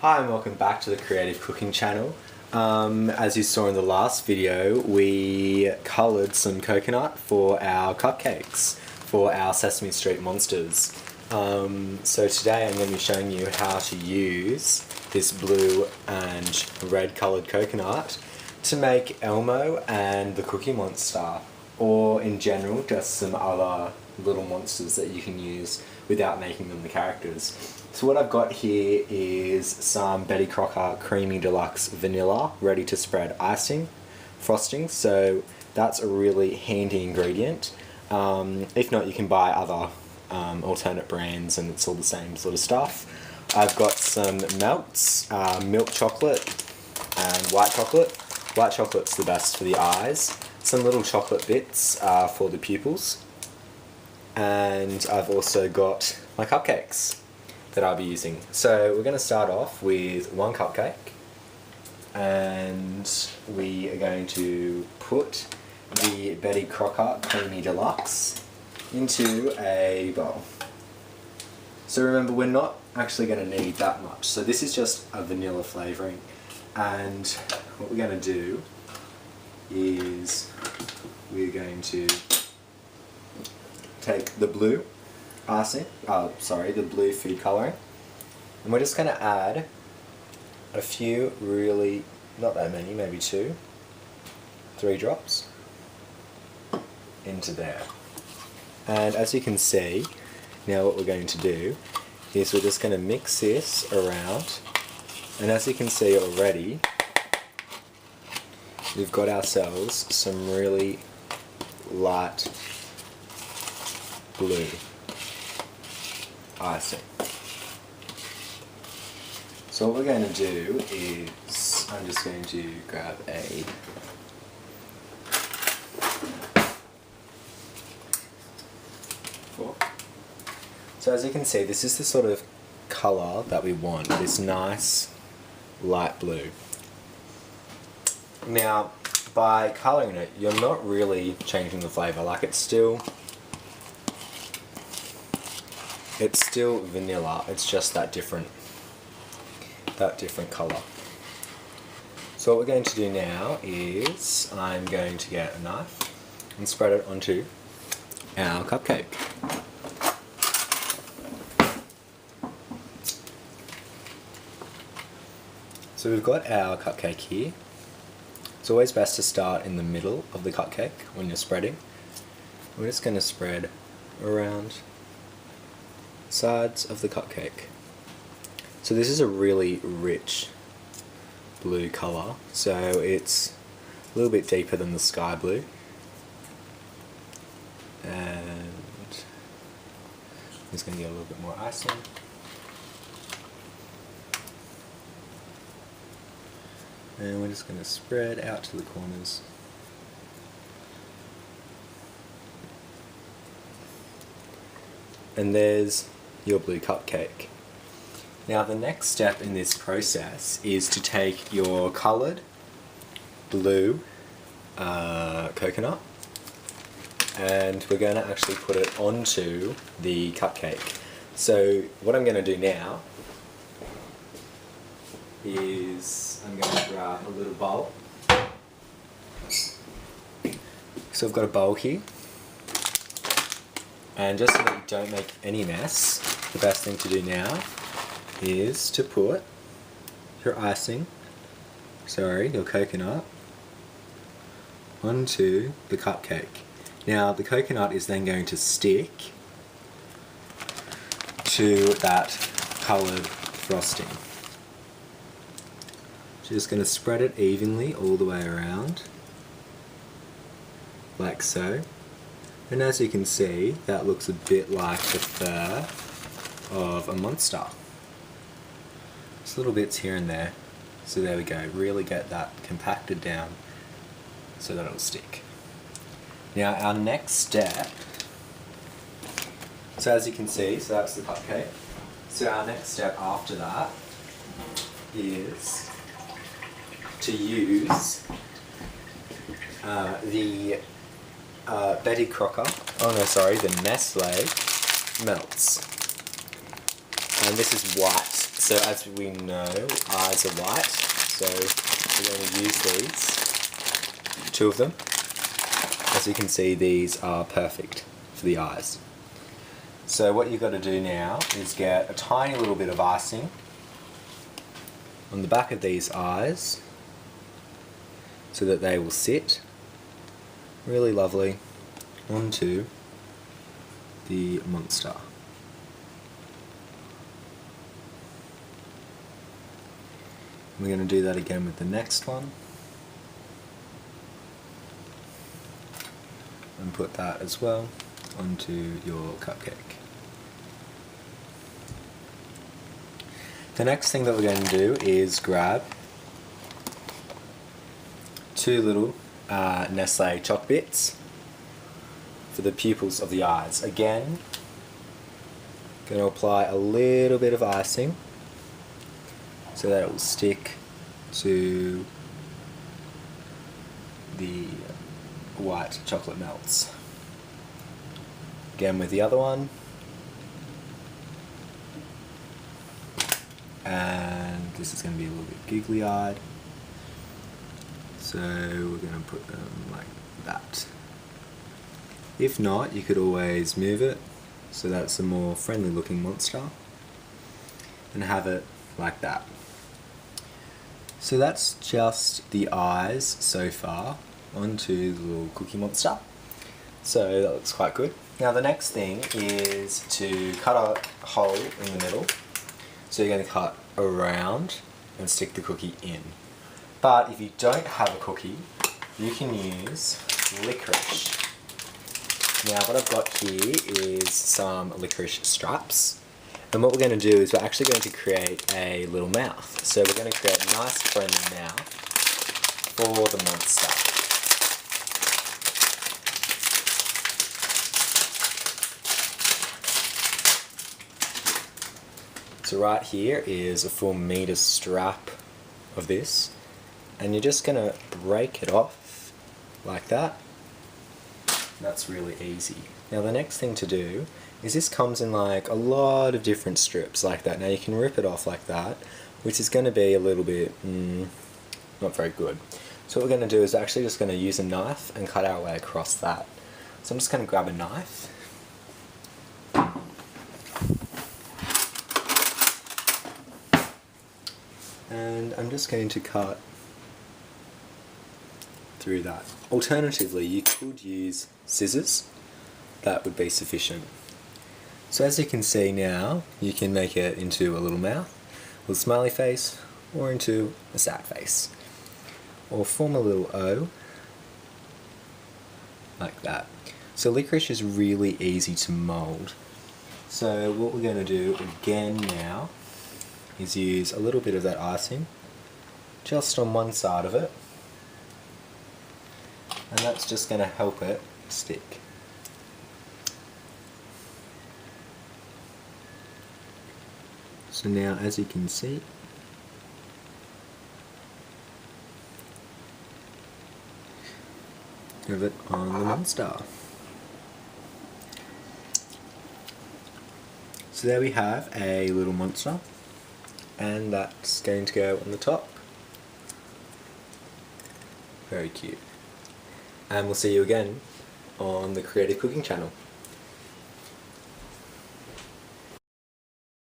Hi and welcome back to the Creative Cooking channel. As you saw in the last video, we coloured some coconut for our cupcakes, for our Sesame Street monsters. So today I'm going to be showing you how to use this blue and red coloured coconut to make Elmo and the Cookie Monster, or in general just some other little monsters that you can use without making them the characters. So what I've got here is some Betty Crocker Creamy Deluxe Vanilla ready to spread icing frosting, so that's a really handy ingredient. If not, you can buy other alternate brands and it's all the same sort of stuff. I've got some melts, milk chocolate and white chocolate. White chocolate's the best for the eyes. Some little chocolate bits for the pupils. And I've also got my cupcakes that I'll be using. So we're going to start off with one cupcake, and we are going to put the Betty Crocker Creamy Deluxe into a bowl. So remember, we're not actually going to need that much, so this is just a vanilla flavouring, and what we're going to do is we're going to take the blue icing, the blue food colouring, and we're just going to add a few, really, not that many, maybe 2, 3 drops into there. And as you can see, now what we're going to do is we're just going to mix this around, and as you can see already, we've got ourselves some really light blue icing. So what we're going to do is, I'm just going to grab a fork. So as you can see, this is the sort of colour that we want, this nice light blue. Now, by colouring it, you're not really changing the flavour, like it's still vanilla, it's just that different colour. So what we're going to do now is I'm going to get a knife and spread it onto our cupcake. So we've got our cupcake here. It's always best to start in the middle of the cupcake when you're spreading. We're just going to spread around sides of the cupcake. So this is a really rich blue colour, so it's a little bit deeper than the sky blue, and I'm just going to get a little bit more icing. And we're just going to spread out to the corners. And there's your blue cupcake. Now the next step in this process is to take your coloured blue coconut, and we're going to actually put it onto the cupcake. So what I'm going to do now is I'm going to grab a little bowl. So I've got a bowl here, and just so that you don't make any mess, the best thing to do now is to put your your coconut, onto the cupcake. Now the coconut is then going to stick to that coloured frosting. Just going to spread it evenly all the way around, like so. And as you can see, that looks a bit like the fur of a monster. Just little bits here and there. So there we go, really get that compacted down so that it'll stick. Now our next step, so as you can see, so that's the cupcake. So our next step after that is to use the Betty Crocker, the Nestle melts. And this is white, So as we know, eyes are white, so we're going to use these, 2 of them. As you can see, these are perfect for the eyes. So what you've got to do now is get a tiny little bit of icing on the back of these eyes so that they will sit really lovely onto the monster. We're going to do that again with the next one. And put that as well onto your cupcake. The next thing that we're going to do is grab 2 little Nestle choc bits for the pupils of the eyes. Again, going to apply a little bit of icing so that it will stick to the white chocolate melts. Again with the other one, and this is going to be a little bit googly eyed, so we're going to put them like that. If not, you could always move it so that's a more friendly looking monster and have it like that. So that's just the eyes so far onto the little cookie monster. So that looks quite good. Now the next thing is to cut a hole in the middle. So you're going to cut around and stick the cookie in. But if you don't have a cookie, you can use licorice. Now what I've got here is some licorice straps. And what we're going to do is we're actually going to create a little mouth. So we're going to create a nice friendly mouth for the monster. So right here is a 4 meter strap of this, and you're just going to break it off like that. That's really easy. Now the next thing to do is this comes in like a lot of different strips like that. Now you can rip it off like that, which is going to be a little bit not very good. So what we're going to do is we're actually just going to use a knife and cut our way across that. So I'm just going to grab a knife. And I'm just going to cut through that. Alternatively, you could use scissors. That would be sufficient. So as you can see now, you can make it into a little mouth, a little smiley face, or into a sad face. Or form a little O, like that. So licorice is really easy to mould. So what we're going to do again now is use a little bit of that icing just on one side of it, and that's just going to help it stick. So now, as you can see, have it on the monster. So there we have a little monster, and that's going to go on the top. Very cute. And we'll see you again on the Creative Cooking channel.